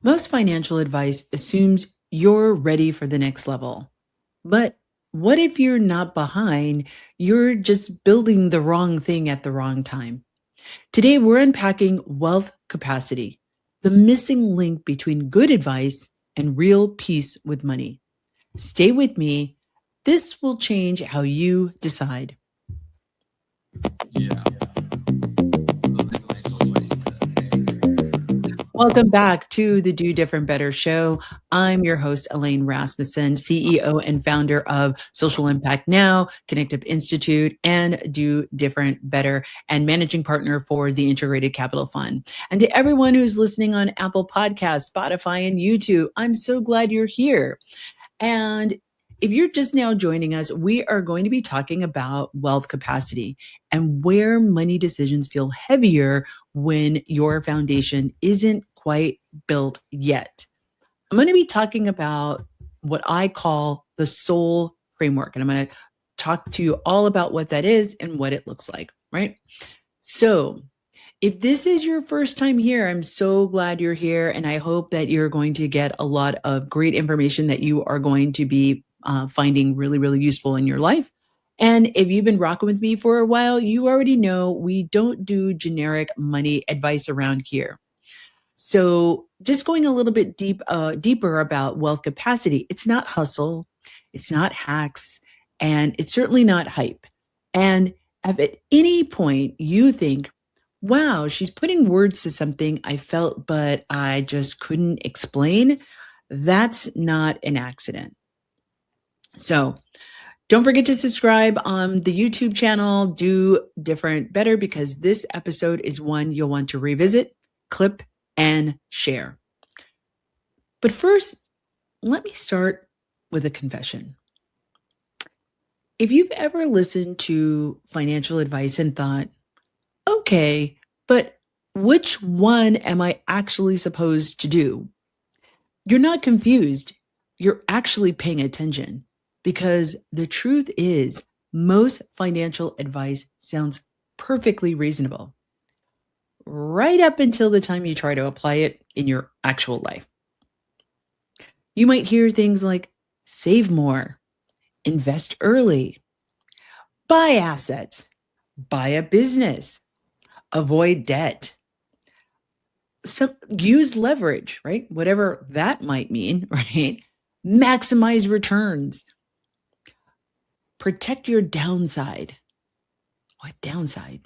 Most financial advice assumes you're ready for the next level. But what if you're not behind? You're just building the wrong thing at the wrong time. Today, we're unpacking wealth capacity, the missing link between good advice and real peace with money. Stay with me. This will change how you decide. Yeah. Welcome back to the Do.Different.Better Show. I'm your host, Elaine Rasmussen, CEO and founder of Social Impact Now, Connective Institute, and Do Different Better, and managing partner for the Integrated Capital Fund. And to everyone who's listening on Apple Podcasts, Spotify, and YouTube, I'm so glad you're here. And if you're just now joining us, we are going to be talking about wealth capacity and where money decisions feel heavier when your foundation isn't quite built yet. I'm going to be talking about what I call the soul framework, and I'm going to talk to you all about what that is and what it looks like, right? So, if this is your first time here, I'm so glad you're here, and I hope that you're going to get a lot of great information that you are going to be finding really, really useful in your life. And if you've been rocking with me for a while, you already know we don't do generic money advice around here. So just going a little bit deeper about wealth capacity, it's not hustle, it's not hacks, and it's certainly not hype. And if at any point you think, wow, she's putting words to something I felt, but I just couldn't explain, that's not an accident. So don't forget to subscribe on the YouTube channel, Do Different Better, because this episode is one you'll want to revisit, clip, and share. But first, let me start with a confession. If you've ever listened to financial advice and thought, okay, but which one am I actually supposed to do? You're not confused. You're actually paying attention, because the truth is most financial advice sounds perfectly reasonable, right up until the time you try to apply it in your actual life. You might hear things like save more, invest early, buy assets, buy a business, avoid debt, use leverage, right? Whatever that might mean, right? Maximize returns, protect your downside. What downside?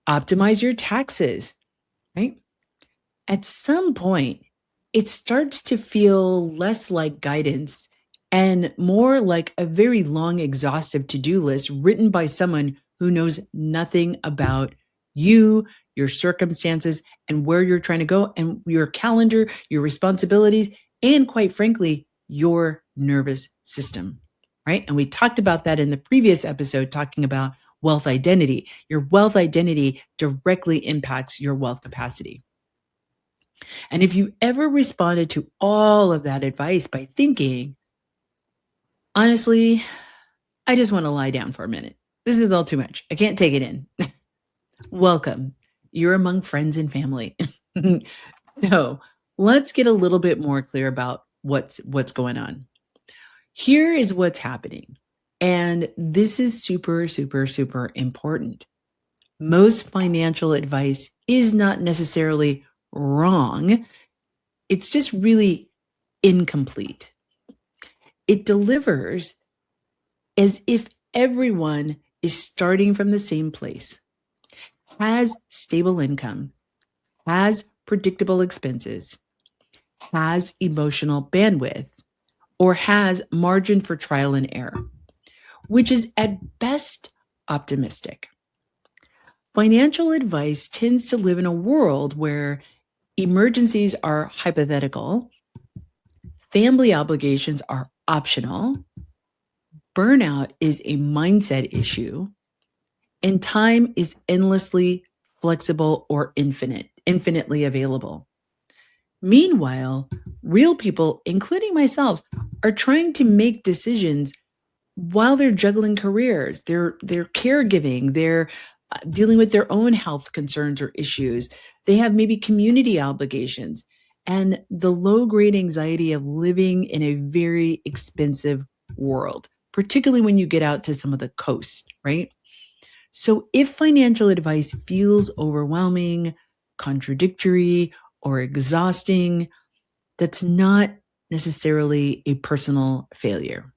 Optimize your taxes, right? At some point, it starts to feel less like guidance and more like a very long, exhaustive to-do list written by someone who knows nothing about you, your circumstances, and where you're trying to go, and your calendar, your responsibilities, and quite frankly, your nervous system, right? And we talked about that in the previous episode, talking about wealth identity. Your wealth identity directly impacts your wealth capacity. And if you ever responded to all of that advice by thinking, honestly, I just want to lie down for a minute. This is all too much. I can't take it in. Welcome. You're among friends and family. So let's get a little bit more clear about what's going on. Here is what's happening. And this is super, super, super important. Most financial advice is not necessarily wrong. It's just really incomplete. It delivers as if everyone is starting from the same place, has stable income, has predictable expenses, has emotional bandwidth, or has margin for trial and error, which is at best optimistic. Financial advice tends to live in a world where emergencies are hypothetical, family obligations are optional, burnout is a mindset issue, and time is endlessly flexible or infinitely available. Meanwhile, real people, including myself, are trying to make decisions while they're juggling careers. They're caregiving, they're dealing with their own health concerns or issues. They have maybe community obligations. and the low-grade anxiety of living in a very expensive world, particularly when you get out to some of the coast, right? So if financial advice feels overwhelming, contradictory, or exhausting, that's not necessarily a personal failure.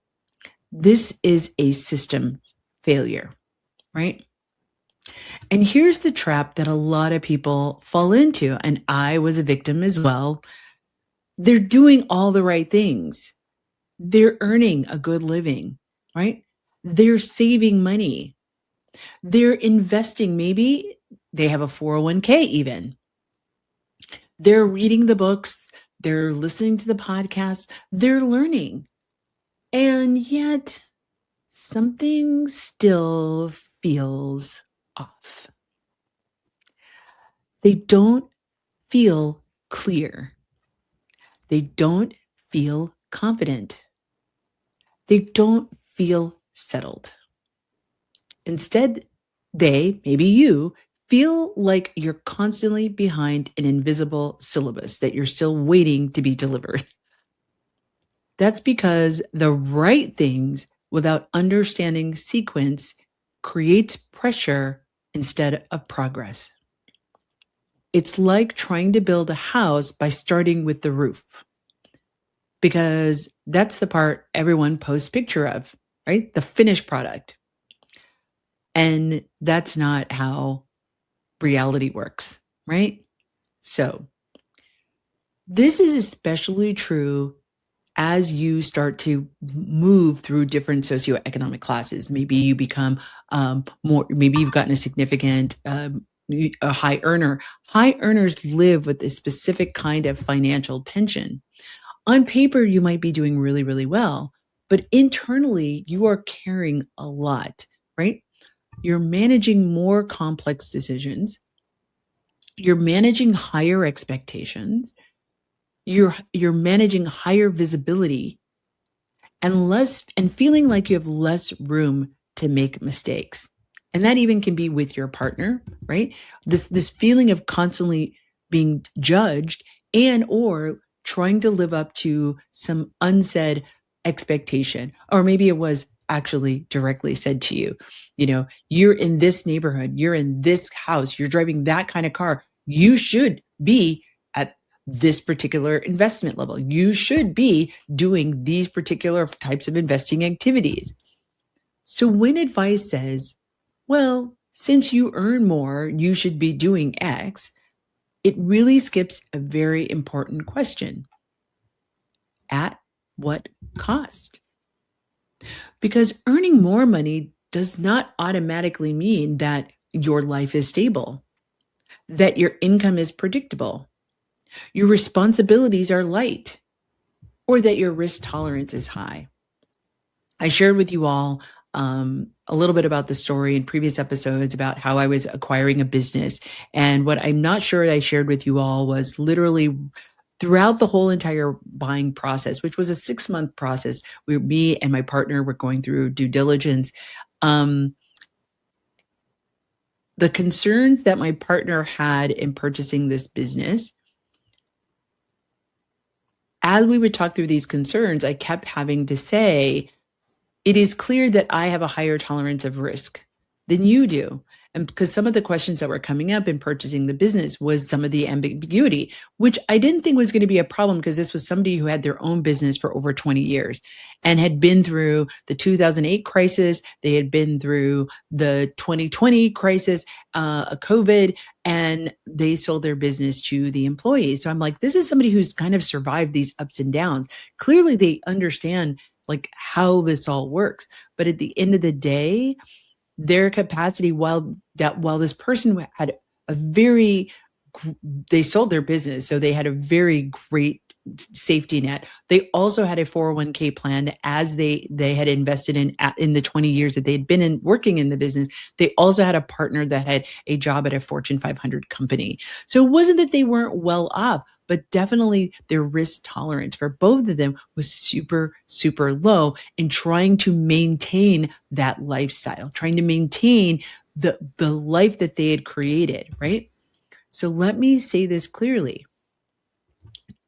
This is a systems failure, right? And here's the trap that a lot of people fall into, and I was a victim as well. They're doing all the right things. They're earning a good living, right? They're saving money. They're investing. Maybe they have a 401k even. They're reading the books. They're listening to the podcast. They're learning. And yet something still feels off. They don't feel clear. They don't feel confident. They don't feel settled. Instead, maybe you, feel like you're constantly behind an invisible syllabus that you're still waiting to be delivered. That's because the right things without understanding sequence creates pressure instead of progress. It's like trying to build a house by starting with the roof, because that's the part everyone posts picture of, right? The finished product. And that's not how reality works, right? So this is especially true as you start to move through different socioeconomic classes. Maybe you become maybe you've gotten a significant, a high earner. High earners live with a specific kind of financial tension. On paper, you might be doing really, really well, but internally you are carrying a lot, right? You're managing more complex decisions. You're managing higher expectations. You're managing higher visibility and feeling like you have less room to make mistakes. And that even can be with your partner, right? This feeling of constantly being judged and or trying to live up to some unsaid expectation, or maybe it was actually directly said to you. You know, you're in this neighborhood, you're in this house, you're driving that kind of car. You should be at this particular investment level. You should be doing these particular types of investing activities. So when advice says, well, since you earn more, you should be doing X, it really skips a very important question. At what cost? Because earning more money does not automatically mean that your life is stable, that your income is predictable, your responsibilities are light, or that your risk tolerance is high. I shared with you all a little bit about the story in previous episodes about how I was acquiring a business. And what I'm not sure I shared with you all was literally throughout the whole entire buying process, which was a 6-month process, me and my partner were going through due diligence. The concerns that my partner had in purchasing this business, as we would talk through these concerns, I kept having to say, it is clear that I have a higher tolerance of risk than you do. And because some of the questions that were coming up in purchasing the business was some of the ambiguity, which I didn't think was going to be a problem because this was somebody who had their own business for over 20 years and had been through the 2008 crisis. They had been through the 2020 crisis, COVID, and they sold their business to the employees. So I'm like, this is somebody who's kind of survived these ups and downs. Clearly they understand like how this all works. But at the end of the day, their capacity, while this person had they sold their business, so they had a very great safety net. They also had a 401k plan as they had invested in the 20 years that they had been working in the business. They also had a partner that had a job at a Fortune 500 company. So it wasn't that they weren't well off, but definitely their risk tolerance for both of them was super, super low in trying to maintain that lifestyle, trying to maintain the life that they had created, right? So let me say this clearly.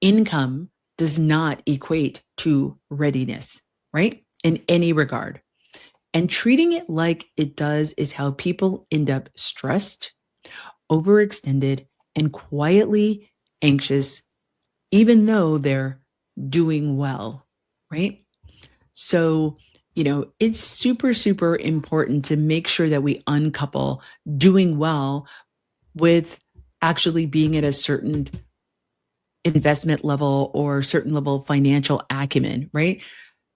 Income does not equate to readiness, right? In any regard. And treating it like it does is how people end up stressed, overextended, and quietly anxious, even though they're doing well, right? So, it's super, super important to make sure that we uncouple doing well with actually being at a certain investment level or certain level of financial acumen, right?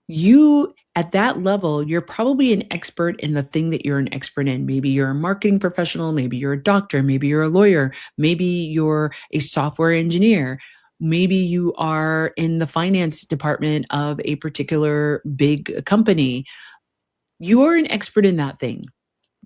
You at that level, you're probably an expert in the thing that you're an expert in. Maybe you're a marketing professional, maybe you're a doctor, maybe you're a lawyer, maybe you're a software engineer, maybe you are in the finance department of a particular big company. You are an expert in that thing.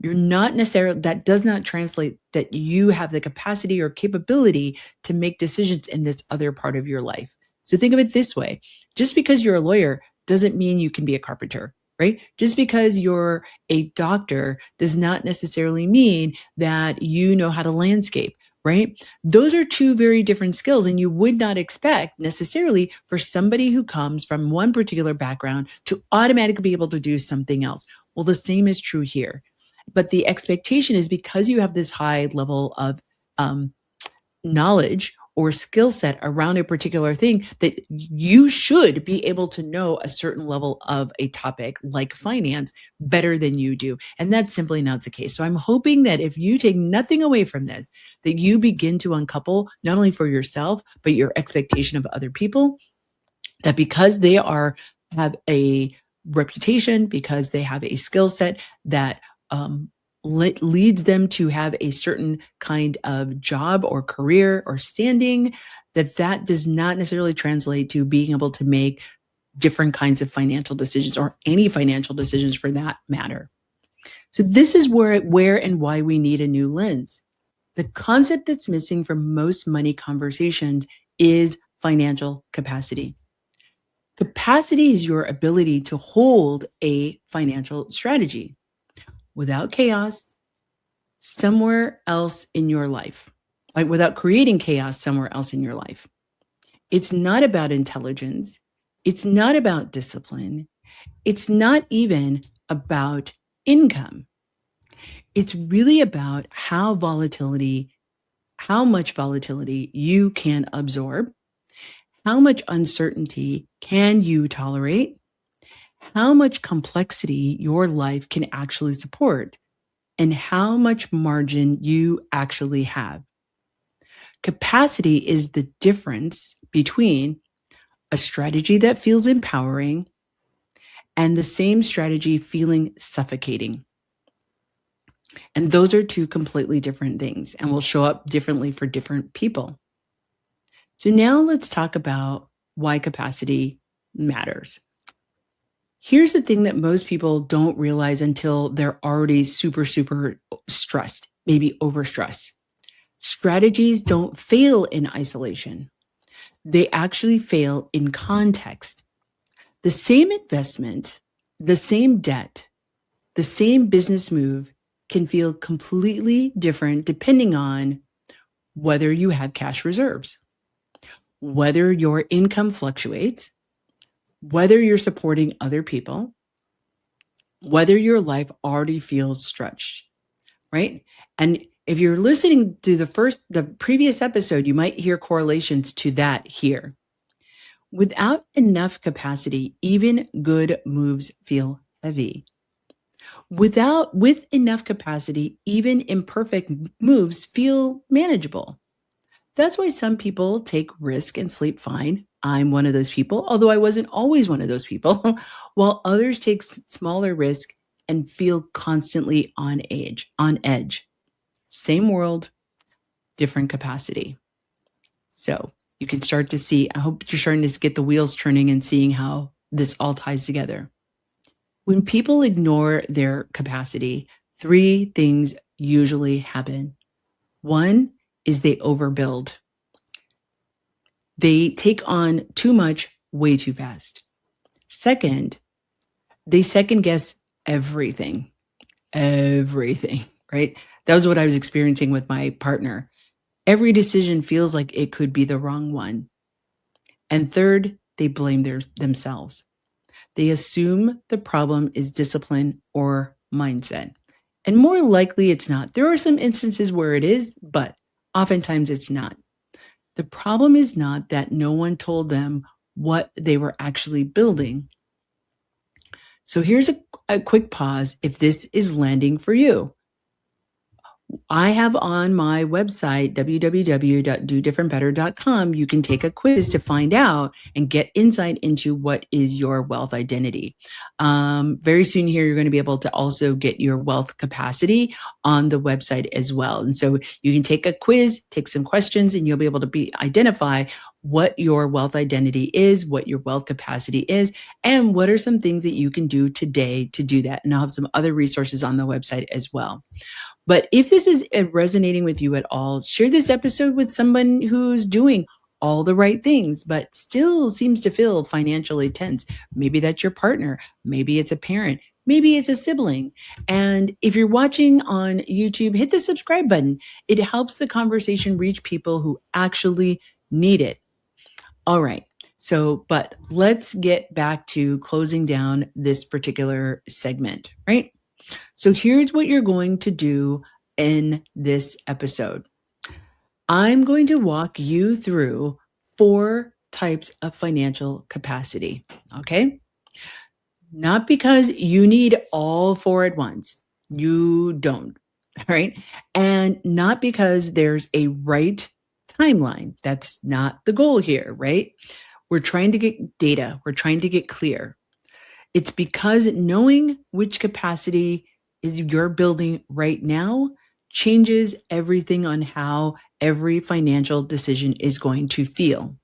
You're not necessarily, that does not translate that you have the capacity or capability to make decisions in this other part of your life. So think of it this way. Just because you're a lawyer doesn't mean you can be a carpenter, right? Just because you're a doctor does not necessarily mean that you know how to landscape, right? Those are two very different skills, and you would not expect necessarily for somebody who comes from one particular background to automatically be able to do something else. Well, the same is true here. But the expectation is because you have this high level of knowledge or skill set around a particular thing that you should be able to know a certain level of a topic like finance better than you do. And that's simply not the case. So I'm hoping that if you take nothing away from this, that you begin to uncouple not only for yourself, but your expectation of other people, that because they have a reputation, because they have a skill set that leads them to have a certain kind of job or career or standing, that does not necessarily translate to being able to make different kinds of financial decisions or any financial decisions for that matter. So this is where and why we need a new lens. The concept that's missing from most money conversations is financial capacity. Capacity is your ability to hold a financial strategy without chaos somewhere else in your life, like without creating chaos somewhere else in your life. It's not about intelligence. It's not about discipline. It's not even about income. It's really about how much volatility you can absorb. How much uncertainty can you tolerate? How much complexity your life can actually support, and how much margin you actually have. Capacity is the difference between a strategy that feels empowering and the same strategy feeling suffocating. And those are two completely different things and will show up differently for different people. So now let's talk about why capacity matters. Here's the thing that most people don't realize until they're already super, super stressed, maybe overstressed. Strategies don't fail in isolation. They actually fail in context. The same investment, the same debt, the same business move can feel completely different depending on whether you have cash reserves, whether your income fluctuates, whether you're supporting other people, whether your life already feels stretched, right? And if you're listening to the previous episode, you might hear correlations to that here. Without enough capacity, even good moves feel heavy. With enough capacity, even imperfect moves feel manageable. That's why some people take risk and sleep fine. I'm one of those people, although I wasn't always one of those people, while others take smaller risk and feel constantly on edge. Same world, different capacity. So you can start to see, I hope you're starting to get the wheels turning and seeing how this all ties together. When people ignore their capacity, three things usually happen. One is they overbuild. They take on too much way too fast. Second, they second guess everything, right? That was what I was experiencing with my partner. Every decision feels like it could be the wrong one. And third, they blame themselves. They assume the problem is discipline or mindset. And more likely it's not. There are some instances where it is, but oftentimes it's not. The problem is not that no one told them what they were actually building. So here's a quick pause if this is landing for you. I have on my website, www.Do.Different.Better.com, you can take a quiz to find out and get insight into what is your wealth identity. Very soon here, you're going to be able to also get your wealth capacity on the website as well. And so you can take a quiz, take some questions, and you'll be able to identify what your wealth identity is, what your wealth capacity is, and what are some things that you can do today to do that. And I'll have some other resources on the website as well. But if this is resonating with you at all, share this episode with someone who's doing all the right things, but still seems to feel financially tense. Maybe that's your partner. Maybe it's a parent. Maybe it's a sibling. And if you're watching on YouTube, hit the subscribe button. It helps the conversation reach people who actually need it. All right. But let's get back to closing down this particular segment, right? So here's what you're going to do in this episode. I'm going to walk you through 4 types of financial capacity, okay? Not because you need all 4 at once. You don't, right? And not because there's a right timeline. That's not the goal here, right? We're trying to get data. We're trying to get clear. It's because knowing which capacity is you're building right now changes everything on how every financial decision is going to feel.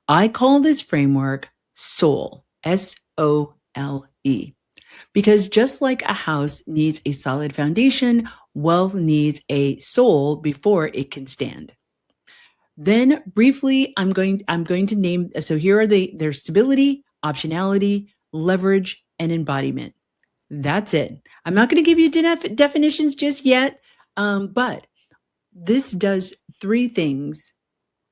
I call this framework SOLE, SOLE, because just like a house needs a solid foundation, wealth needs a soul before it can stand. Then briefly, I'm going to name, so here are there's stability, optionality, leverage, and embodiment. That's it. I'm not going to give you definitions just yet, but this does 3 things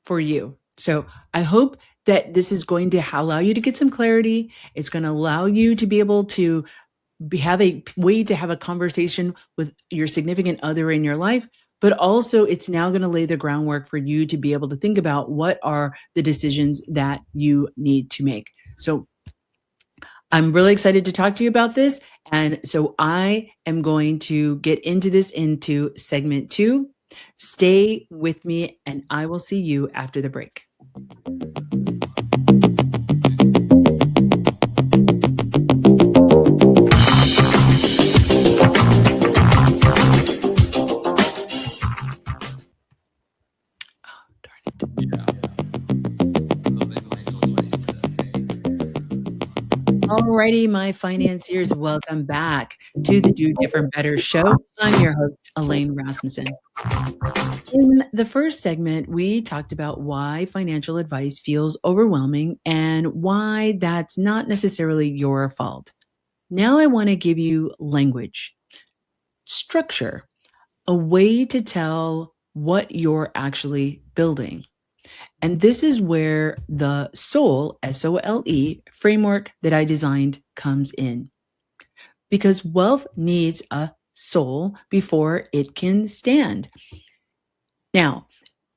for you. So I hope that this is going to allow you to get some clarity. It's going to allow you to be able to have a way to have a conversation with your significant other in your life, but also it's now going to lay the groundwork for you to be able to think about what are the decisions that you need to make. So I'm really excited to talk to you about this. And so I am going to get into this into segment 2. Stay with me and I will see you after the break. Alrighty, my financiers, welcome back to the Do Different Better Show. I'm your host, Elaine Rasmussen. In the first segment, we talked about why financial advice feels overwhelming and why that's not necessarily your fault. Now I want to give you language, structure, a way to tell what you're actually building. And this is where the SOLE, SOLE framework that I designed comes in. Because wealth needs a soul before it can stand. Now,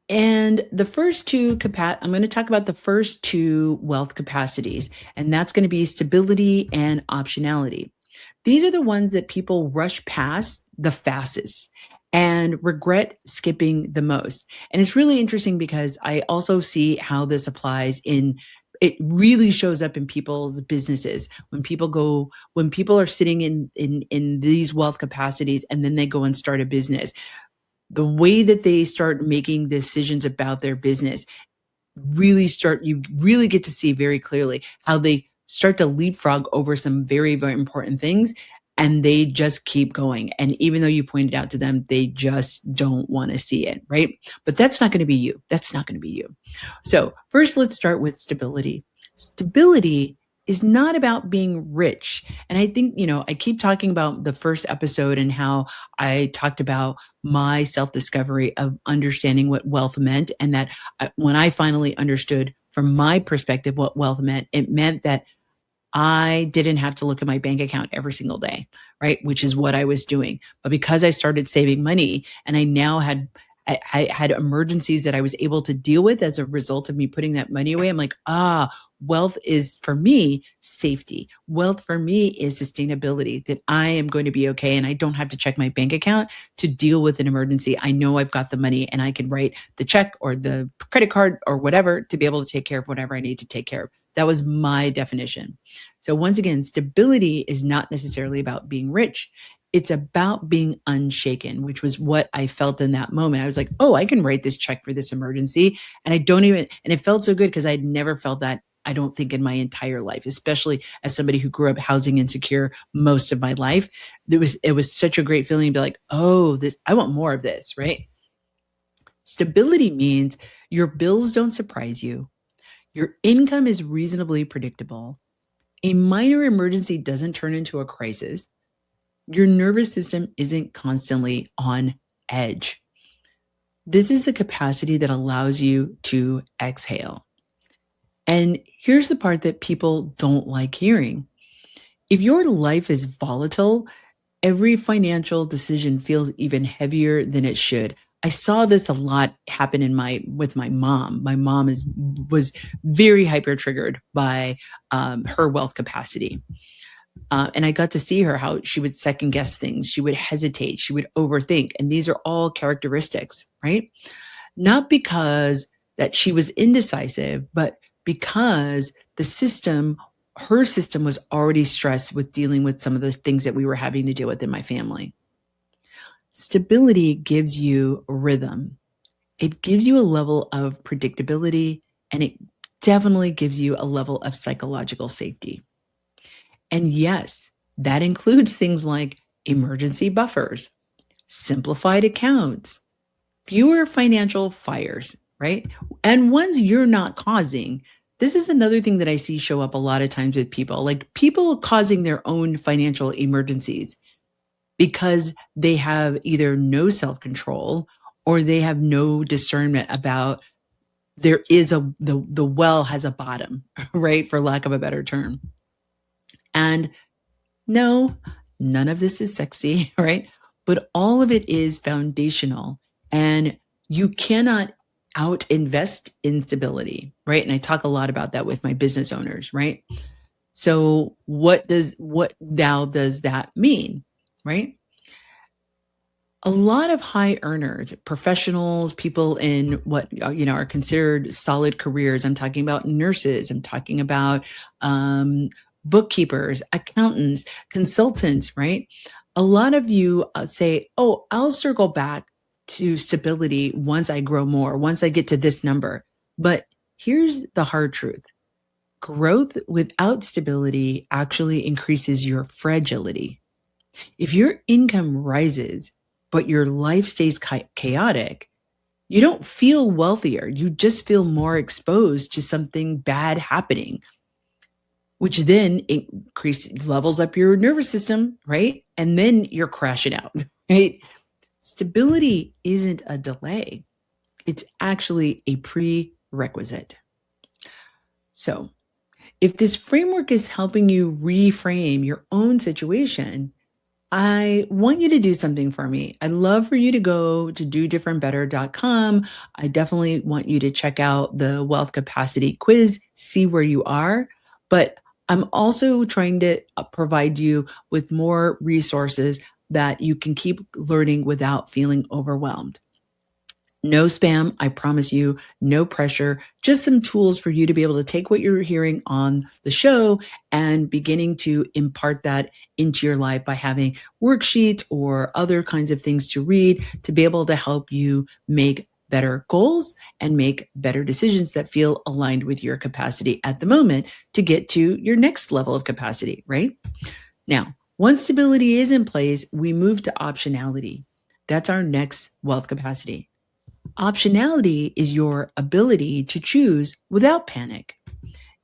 and the first 2 I'm going to talk about the first 2 wealth capacities, and that's going to be stability and optionality. These are the ones that people rush past the fastest and regret skipping the most. And it's really interesting because I also see how this applies it really shows up in people's businesses. When people are sitting in these wealth capacities and then they go and start a business, the way that they start making decisions about their business you really get to see very clearly how they start to leapfrog over some very, very important things. And they just keep going. And even though you pointed out to them, they just don't want to see it, right? But that's not going to be you. That's not going to be you. So first, let's start with stability. Stability is not about being rich. And I think, I keep talking about the first episode and how I talked about my self-discovery of understanding what wealth meant. And that when I finally understood from my perspective, what wealth meant, it meant that I didn't have to look at my bank account every single day, right? Which is what I was doing. But because I started saving money and I now I had emergencies that I was able to deal with as a result of me putting that money away. I'm like, wealth is for me safety. Wealth for me is sustainability, that I am going to be okay and I don't have to check my bank account to deal with an emergency. I know I've got the money and I can write the check or the credit card or whatever to be able to take care of whatever I need to take care of. That was my definition. So once again, stability is not necessarily about being rich. It's about being unshaken, which was what I felt in that moment. I was like, oh, I can write this check for this emergency. And and it felt so good because I'd never felt that, I don't think, in my entire life, especially as somebody who grew up housing insecure most of my life. It was such a great feeling to be like, oh, I want more of this, right? Stability means your bills don't surprise you. Your income is reasonably predictable. A minor emergency doesn't turn into a crisis. Your nervous system isn't constantly on edge. This is the capacity that allows you to exhale. And here's the part that people don't like hearing. If your life is volatile, every financial decision feels even heavier than it should. I saw this a lot happen with my mom. My mom was very hyper triggered by her wealth capacity. And I got to see her, how she would second guess things. She would hesitate. She would overthink. And these are all characteristics, right? Not because that she was indecisive, but because her system was already stressed with dealing with some of the things that we were having to deal with in my family. Stability gives you rhythm. It gives you a level of predictability, and it definitely gives you a level of psychological safety. And yes, that includes things like emergency buffers, simplified accounts, fewer financial fires, right? And ones you're not causing. This is another thing that I see show up a lot of times with people, like people causing their own financial emergencies because they have either no self-control or they have no discernment about the well has a bottom, right? For lack of a better term. And no, none of this is sexy, right? But all of it is foundational, and you cannot out invest in stability, right? And I talk a lot about that with my business owners, right? So what does that mean, right? A lot of high earners, professionals, people in what are considered solid careers. I'm talking about nurses. I'm talking about bookkeepers, accountants, consultants, right? A lot of you say, oh, I'll circle back to stability once I grow more, once I get to this number. But here's the hard truth. Growth without stability actually increases your fragility. If your income rises, but your life stays chaotic, you don't feel wealthier. You just feel more exposed to something bad happening, which then levels up your nervous system, right? And then you're crashing out, right? Stability isn't a delay. It's actually a prerequisite. So if this framework is helping you reframe your own situation, I want you to do something for me. I'd love for you to go to Do.Different.Better.com. I definitely want you to check out the wealth capacity quiz, see where you are. But I'm also trying to provide you with more resources that you can keep learning without feeling overwhelmed. No spam, I promise you, no pressure, just some tools for you to be able to take what you're hearing on the show and beginning to impart that into your life by having worksheets or other kinds of things to read to be able to help you make better goals and make better decisions that feel aligned with your capacity at the moment to get to your next level of capacity, right? Now, once stability is in place, we move to optionality. That's our next wealth capacity. Optionality is your ability to choose without panic.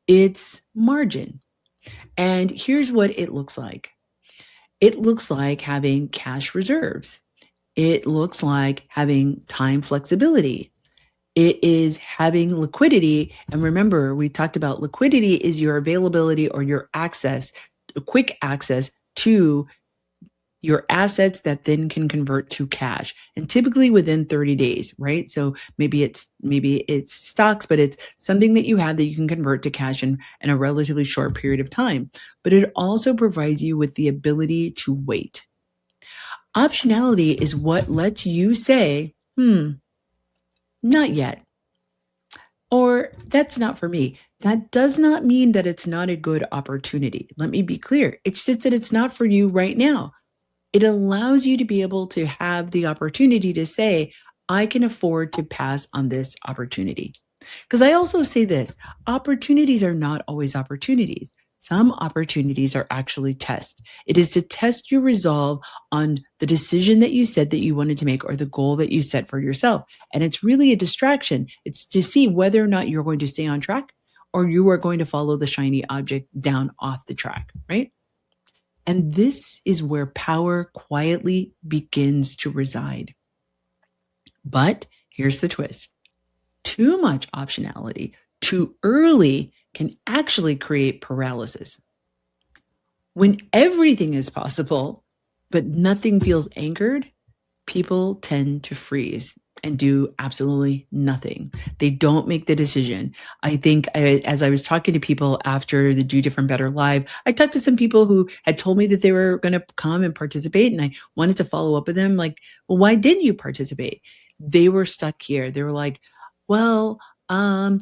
It's margin. And here's what it looks like. It looks like having cash reserves. It looks like having time flexibility. It is having liquidity. And remember, we talked about liquidity is your availability or your access, quick access to your assets that then can convert to cash, and typically within 30 days, right? So maybe it's stocks, but it's something that you have that you can convert to cash in a relatively short period of time. But it also provides you with the ability to wait. Optionality is what lets you say, not yet, or that's not for me. That does not mean that it's not a good opportunity. Let me be clear. It's just that it's not for you right now. It allows you to be able to have the opportunity to say, I can afford to pass on this opportunity. Because I also say this, opportunities are not always opportunities. Some opportunities are actually tests. It is to test your resolve on the decision that you said that you wanted to make or the goal that you set for yourself. And it's really a distraction. It's to see whether or not you're going to stay on track or you are going to follow the shiny object down off the track, right? And this is where power quietly begins to reside. But here's the twist. Too much optionality too early can actually create paralysis. When everything is possible, but nothing feels anchored, people tend to freeze and do absolutely nothing. They don't make the decision. I think as I was talking to people after the Do Different Better Live, I talked to some people who had told me that they were going to come and participate. And I wanted to follow up with them like, well, why didn't you participate? They were stuck here. They were like, well, I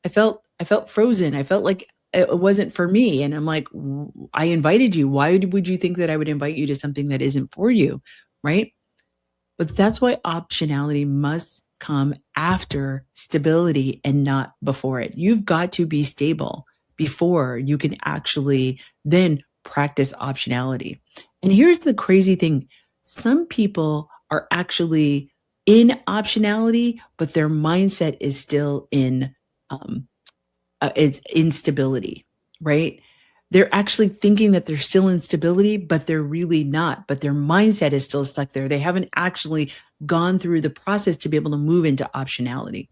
felt frozen. I felt like it wasn't for me. And I'm like, I invited you. Why would you think that I would invite you to something that isn't for you? Right? But that's why optionality must come after stability and not before it. You've got to be stable before you can actually then practice optionality. And here's the crazy thing. Some people are actually in optionality, but their mindset is still in it's instability, right? They're actually thinking that they're still in stability, but they're really not. But their mindset is still stuck there. They haven't actually gone through the process to be able to move into optionality.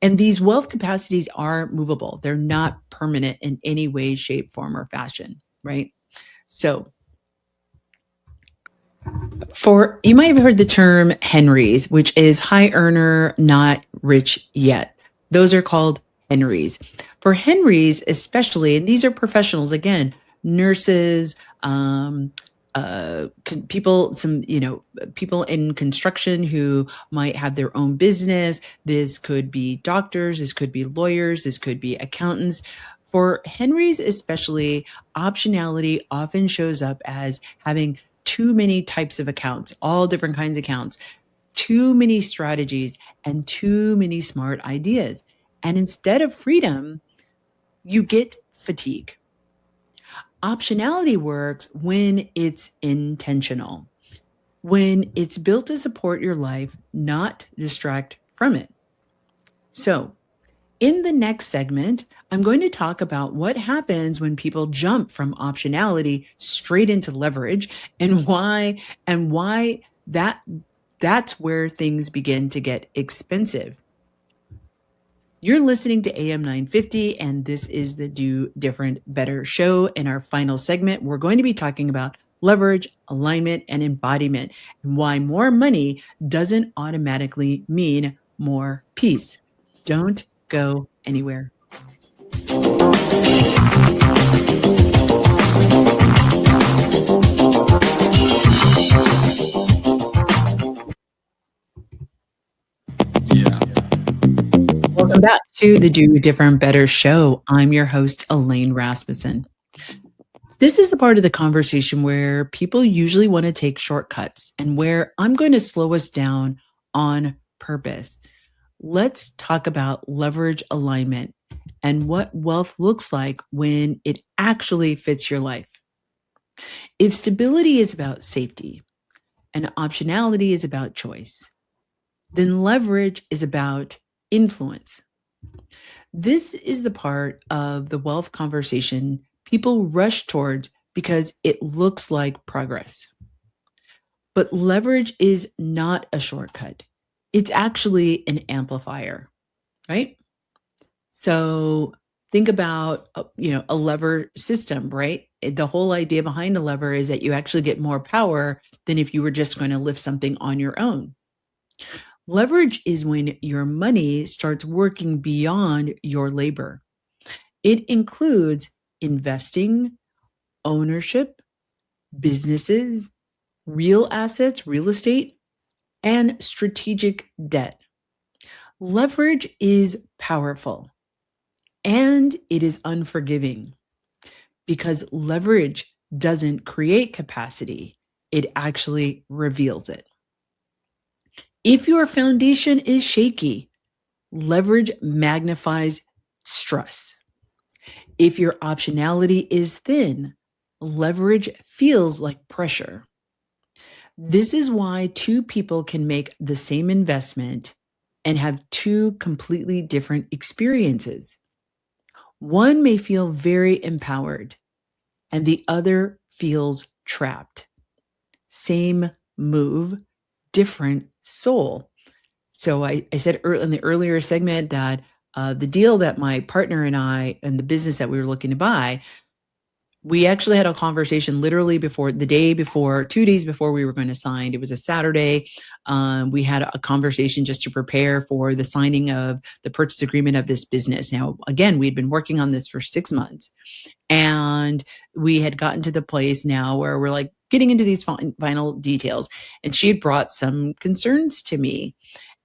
And these wealth capacities are movable. They're not permanent in any way, shape, form, or fashion, right? So you might have heard the term Henrys, which is high earner, not rich yet. Those are called Henrys. For Henrys, especially, and these are professionals, again, nurses, people, people in construction who might have their own business. This could be doctors, this could be lawyers, this could be accountants. For Henrys, especially, optionality often shows up as having too many types of accounts, all different kinds of accounts, too many strategies, and too many smart ideas. And instead of freedom, you get fatigue. Optionality works when it's intentional, when it's built to support your life, not distract from it. So, in the next segment, I'm going to talk about what happens when people jump from optionality straight into leverage and why that's where things begin to get expensive. You're listening to AM 950, and this is the Do Different Better Show. In our final segment, we're going to be talking about leverage, alignment, and embodiment, and why more money doesn't automatically mean more peace. Don't go anywhere. Welcome back to the Do Different Better Show. I'm your host, Elaine Rasmussen. This is the part of the conversation where people usually want to take shortcuts and where I'm going to slow us down on purpose. Let's talk about leverage alignment and what wealth looks like when it actually fits your life. If stability is about safety and optionality is about choice, then leverage is about influence. This is the part of the wealth conversation people rush towards because it looks like progress. But leverage is not a shortcut. It's actually an amplifier, right? So think about, a lever system, right? The whole idea behind a lever is that you actually get more power than if you were just going to lift something on your own. Leverage is when your money starts working beyond your labor. It includes investing, ownership, businesses, real assets, real estate, and strategic debt. Leverage is powerful and it is unforgiving because leverage doesn't create capacity, it actually reveals it. If your foundation is shaky, leverage magnifies stress. If your optionality is thin, leverage feels like pressure. This is why two people can make the same investment and have two completely different experiences. One may feel very empowered and the other feels trapped. Same move, different soul. So I said in the earlier segment that the deal that my partner and I and the business that we were looking to buy, we actually had a conversation literally before the day before, 2 days before we were going to sign. It was a Saturday. We had a conversation just to prepare for the signing of the purchase agreement of this business. Now, again, we'd been working on this for 6 months and we had gotten to the place now where we're like getting into these final details. And she had brought some concerns to me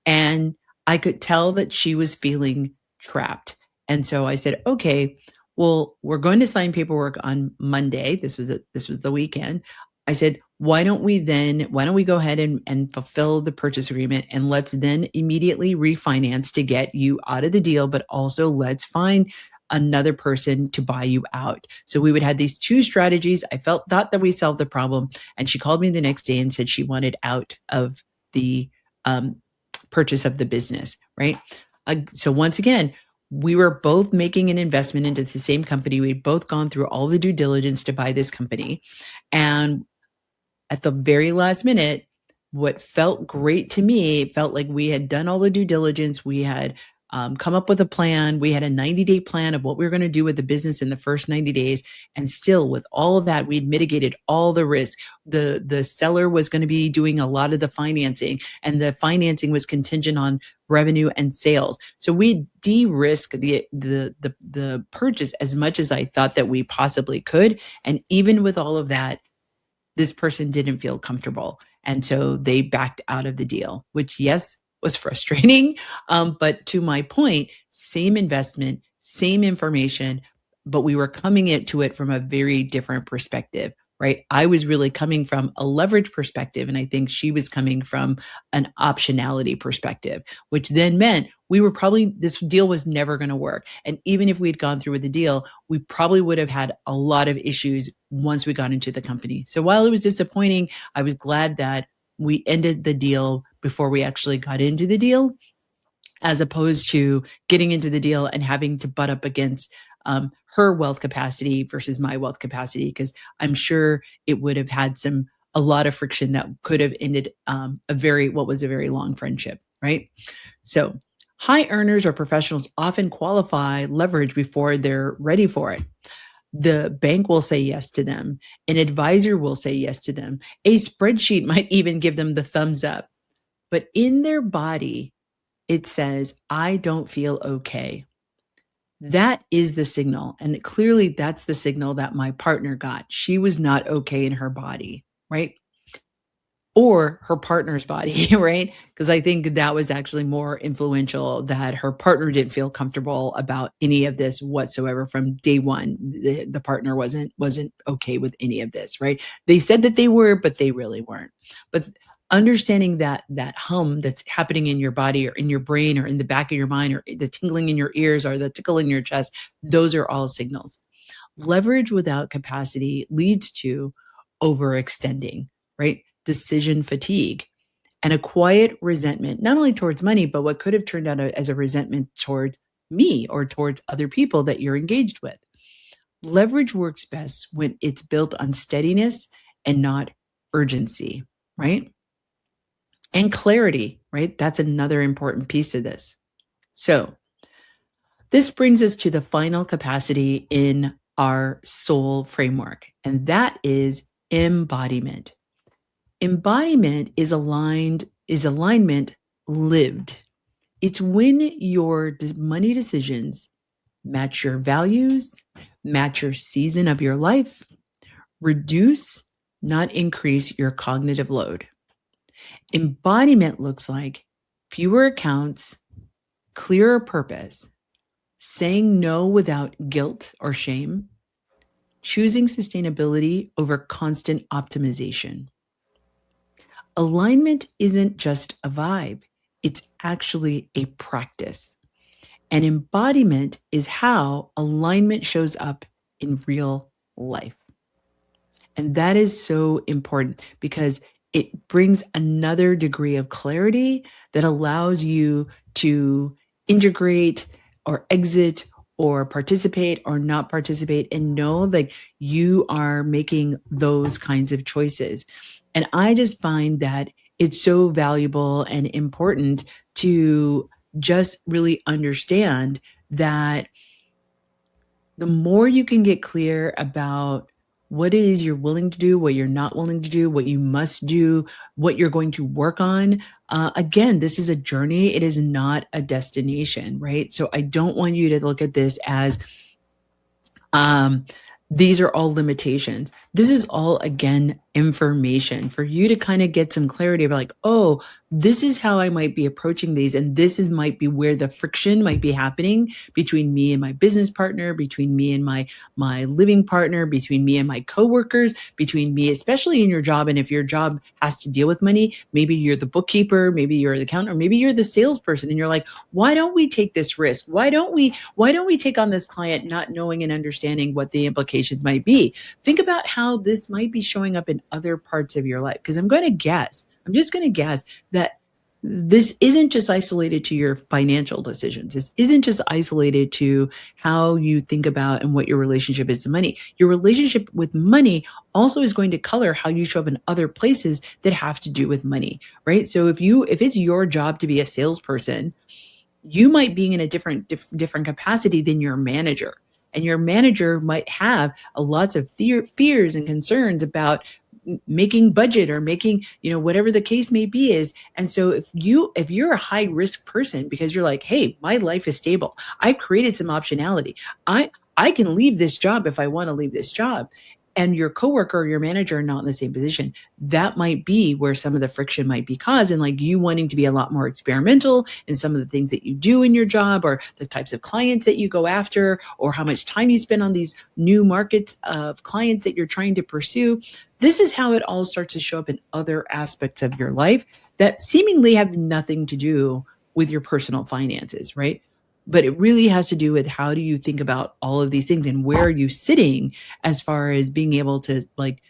and I could tell that she was feeling trapped. And so I said, okay, well, we're going to sign paperwork on Monday. This was the weekend. I said, why don't we go ahead and fulfill the purchase agreement and let's then immediately refinance to get you out of the deal, but also let's find another person to buy you out. So we would have these two strategies. I thought that we solved the problem. And she called me the next day and said she wanted out of the purchase of the business, right? So once again, we were both making an investment into the same company. We'd both gone through all the due diligence to buy this company. And at the very last minute, what felt great to me, it felt like we had done all the due diligence. We had come up with a plan. We had a 90-day plan of what we were going to do with the business in the first 90 days. And still with all of that, we'd mitigated all the risk. The seller was going to be doing a lot of the financing and the financing was contingent on revenue and sales. So we de-risked the purchase as much as I thought that we possibly could. And even with all of that, this person didn't feel comfortable. And so they backed out of the deal, which yes, was frustrating. But to my point, same investment, same information, but we were coming into it from a very different perspective, right? I was really coming from a leverage perspective. And I think she was coming from an optionality perspective, which then meant this deal was never going to work. And even if we'd gone through with the deal, we probably would have had a lot of issues once we got into the company. So while it was disappointing, I was glad that we ended the deal before we actually got into the deal, as opposed to getting into the deal and having to butt up against her wealth capacity versus my wealth capacity, because I'm sure it would have had a lot of friction that could have ended what was a very long friendship, right? So high earners or professionals often qualify leverage before they're ready for it. The bank will say yes to them. An advisor will say yes to them. A spreadsheet might even give them the thumbs up. But in their body, it says, I don't feel okay. That is the signal. And clearly that's the signal that my partner got. She was not okay in her body, right? Or her partner's body, right? Because I think that was actually more influential, that her partner didn't feel comfortable about any of this whatsoever from day one. The partner wasn't okay with any of this, right? They said that they were, but they really weren't. But understanding that hum that's happening in your body or in your brain or in the back of your mind or the tingling in your ears or the tickle in your chest, those are all signals. Leverage without capacity leads to overextending, right? Decision fatigue and a quiet resentment, not only towards money, but what could have turned out as a resentment towards me or towards other people that you're engaged with. Leverage works best when it's built on steadiness and not urgency, right? and clarity, right? That's another important piece of this. So this brings us to the final capacity in our soul framework, and that is embodiment. Embodiment is alignment lived. It's when your money decisions match your values, match your season of your life, reduce, not increase your cognitive load. Embodiment looks like fewer accounts, clearer purpose, saying no without guilt or shame, choosing sustainability over constant optimization. Alignment isn't just a vibe, it's actually a practice. And embodiment is how alignment shows up in real life. And that is so important because it brings another degree of clarity that allows you to integrate or exit or participate or not participate and know like you are making those kinds of choices. And I just find that it's so valuable and important to just really understand that the more you can get clear about what it is you're willing to do, what you're not willing to do, what you must do, what you're going to work on. Again, this is a journey. It is not a destination, right? So I don't want you to look at this as these are all limitations. This is all, again, information for you to kind of get some clarity about like, oh, this is how I might be approaching these. And this is might be where the friction might be happening between me and my business partner, between me and my living partner, between me and my coworkers, between me, especially in your job. And if your job has to deal with money, maybe you're the bookkeeper, maybe you're the accountant, or maybe you're the salesperson. And you're like, why don't we take this risk? Why don't we take on this client not knowing and understanding what the implications might be? Think about how this might be showing up in other parts of your life. Because I'm just going to guess that this isn't just isolated to your financial decisions. This isn't just isolated to how you think about and what your relationship is to money. Your relationship with money also is going to color how you show up in other places that have to do with money, right? So if it's your job to be a salesperson, you might be in a different capacity than your manager. And your manager might have lots of fears and concerns about making budget or making, whatever the case may be is. And so if you're a high risk person because you're like, hey, my life is stable, I've created some optionality, I can leave this job if I want to leave this job, and your coworker or your manager are not in the same position, that might be where some of the friction might be caused. And like you wanting to be a lot more experimental in some of the things that you do in your job, or the types of clients that you go after, or how much time you spend on these new markets of clients that you're trying to pursue. This is how it all starts to show up in other aspects of your life that seemingly have nothing to do with your personal finances, right? But it really has to do with how do you think about all of these things and where are you sitting as far as being able to like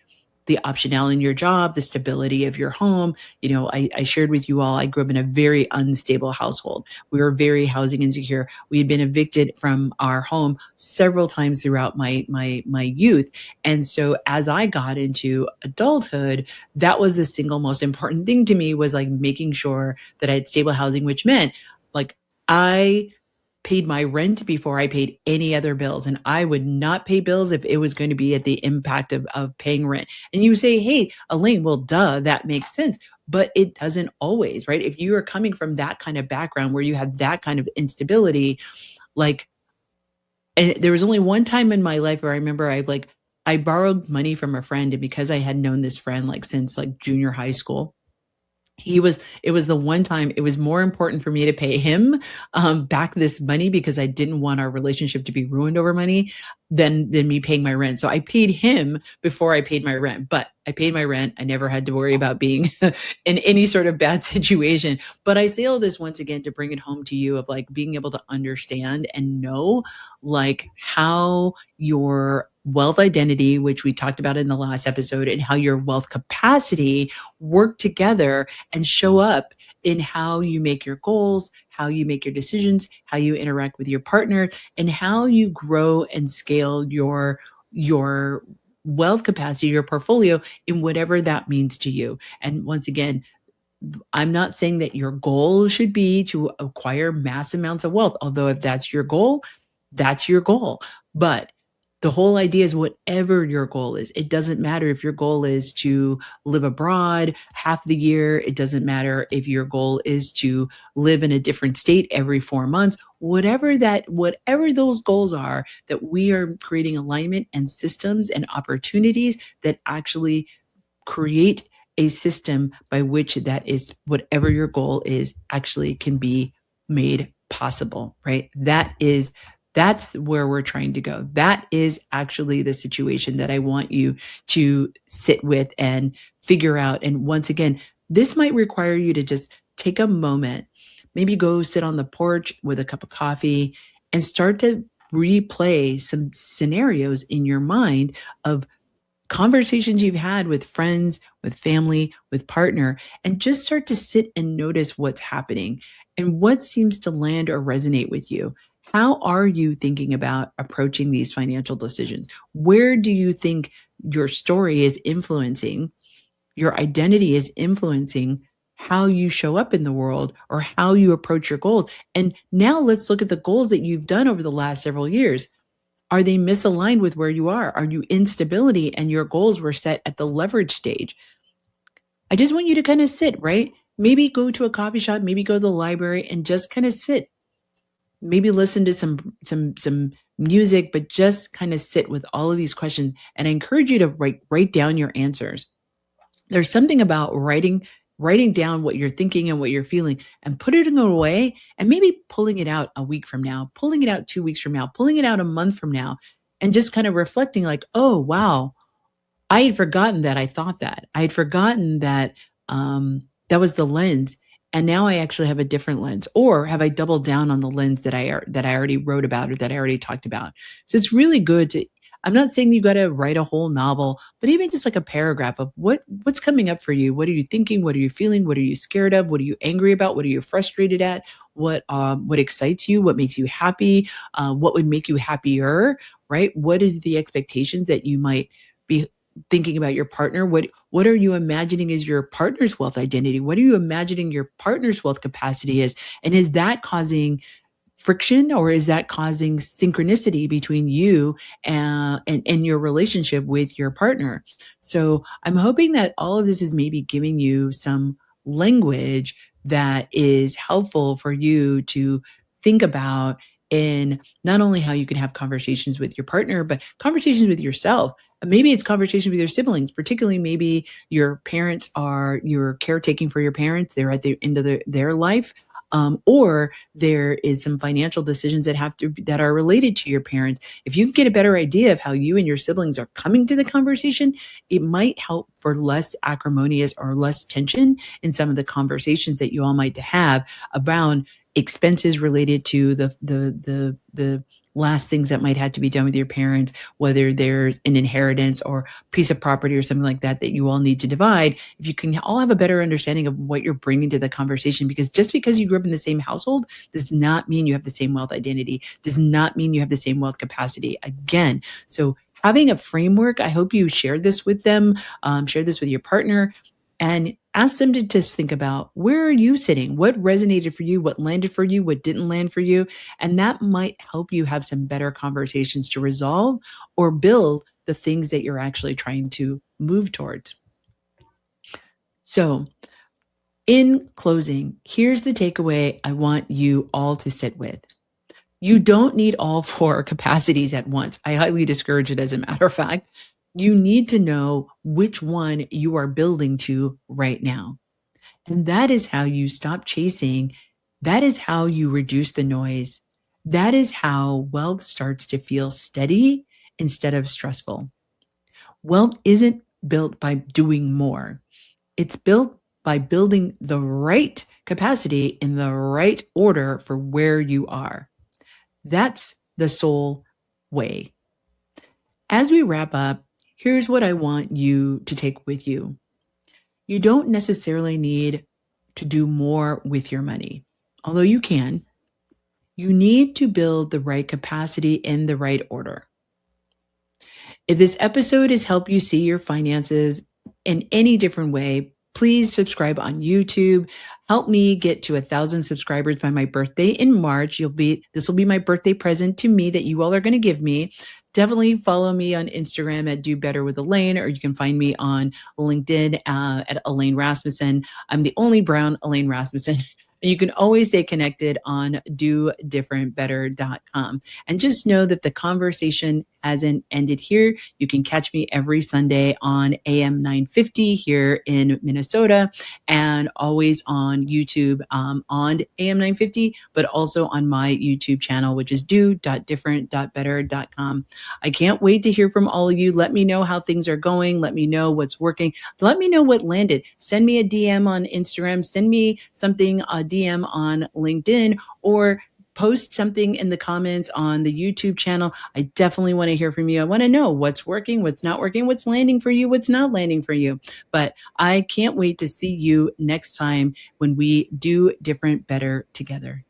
the optionality in your job, the stability of your home. I shared with you all, I grew up in a very unstable household. We were very housing insecure. We had been evicted from our home several times throughout my youth. And so as I got into adulthood, that was the single most important thing to me, was like making sure that I had stable housing, which meant like I paid my rent before I paid any other bills. And I would not pay bills if it was going to be at the impact of paying rent. And you say, hey, Elaine, well, duh, that makes sense. But it doesn't always, right? If you are coming from that kind of background where you have that kind of instability, like, and there was only one time in my life where I remember I borrowed money from a friend. And because I had known this friend like since like junior high school, it was the one time it was more important for me to pay him back this money because I didn't want our relationship to be ruined over money than me paying my rent. So I paid him before I paid my rent, but I paid my rent. I never had to worry about being in any sort of bad situation. But I say all this once again to bring it home to you of like being able to understand and know like how your wealth identity, which we talked about in the last episode, and how your wealth capacity work together and show up in how you make your goals, how you make your decisions, how you interact with your partner, and how you grow and scale your wealth capacity, your portfolio, in whatever that means to you. And once again, I'm not saying that your goal should be to acquire mass amounts of wealth, although if that's your goal, that's your goal. But the whole idea is whatever your goal is. It doesn't matter if your goal is to live abroad half the year. It doesn't matter if your goal is to live in a different state every 4 months. Whatever those goals are, that we are creating alignment and systems and opportunities that actually create a system by which that is whatever your goal is actually can be made possible, right? That's where we're trying to go. That is actually the situation that I want you to sit with and figure out. And once again, this might require you to just take a moment, maybe go sit on the porch with a cup of coffee and start to replay some scenarios in your mind of conversations you've had with friends, with family, with partner, and just start to sit and notice what's happening and what seems to land or resonate with you. How are you thinking about approaching these financial decisions? Where do you think your story is influencing, your identity is influencing how you show up in the world or how you approach your goals? And now let's look at the goals that you've done over the last several years. Are they misaligned with where you are? Are you instability and your goals were set at the leverage stage? I just want you to kind of sit, right? Maybe go to a coffee shop, maybe go to the library and just kind of sit. Maybe listen to some music, but just kind of sit with all of these questions. And I encourage you to write down your answers. There's something about writing down what you're thinking and what you're feeling and putting it away and maybe pulling it out a week from now, pulling it out 2 weeks from now, pulling it out a month from now, and just kind of reflecting like, oh, wow, I had forgotten that I thought that. I had forgotten that that was the lens. And now I actually have a different lens. Or have I doubled down on the lens that I already wrote about or that I already talked about? So it's really good to, I'm not saying you got to write a whole novel, but even just like a paragraph of what's coming up for you. What are you thinking? What are you feeling? What are you scared of? What are you angry about? What are you frustrated at? What excites you? What makes you happy? What would make you happier? Right? What is the expectations that you might be thinking about your partner? What are you imagining is your partner's wealth identity? What are you imagining your partner's wealth capacity is? And is that causing friction or is that causing synchronicity between you and your relationship with your partner? So I'm hoping that all of this is maybe giving you some language that is helpful for you to think about in not only how you can have conversations with your partner, but conversations with yourself. Maybe it's conversations with your siblings, particularly maybe you're caretaking for your parents. They're at the end of their life. Or there is some financial decisions that are related to your parents. If you can get a better idea of how you and your siblings are coming to the conversation, it might help for less acrimonious or less tension in some of the conversations that you all might have around expenses related to the last things that might have to be done with your parents, whether there's an inheritance or piece of property or something like that you all need to divide. If you can all have a better understanding of what you're bringing to the conversation, because just because you grew up in the same household does not mean you have the same wealth identity, does not mean you have the same wealth capacity. Again, so having a framework, I hope you share this with them, share this with your partner, and ask them to just think about, where are you sitting? What resonated for you? What landed for you? What didn't land for you? And that might help you have some better conversations to resolve or build the things that you're actually trying to move towards. So in closing, here's the takeaway I want you all to sit with. You don't need all 4 capacities at once. I highly discourage it, as a matter of fact. You need to know which one you are building to right now. And that is how you stop chasing. That is how you reduce the noise. That is how wealth starts to feel steady instead of stressful. Wealth isn't built by doing more. It's built by building the right capacity in the right order for where you are. That's the soul way. As we wrap up, here's what I want you to take with you. You don't necessarily need to do more with your money, although you can. You need to build the right capacity in the right order. If this episode has helped you see your finances in any different way, Please subscribe on YouTube. Help me get to 1,000 subscribers by my birthday in March. This will be my birthday present to me that you all are going to give me. Definitely follow me on Instagram at Do Better with Elaine, or you can find me on LinkedIn at Elaine Rasmussen. I'm the only brown Elaine Rasmussen. You can always stay connected on Do.Different.Better.com. And just know that the conversation hasn't ended here. You can catch me every Sunday on AM 950 here in Minnesota, and always on YouTube on AM 950, but also on my YouTube channel, which is Do.Different.Better.com. I can't wait to hear from all of you. Let me know how things are going. Let me know what's working. Let me know what landed. Send me a DM on Instagram. Send me something, a DM on LinkedIn, or post something in the comments on the YouTube channel. I definitely want to hear from you. I want to know what's working, what's not working, what's landing for you, what's not landing for you. But I can't wait to see you next time when we do different better together.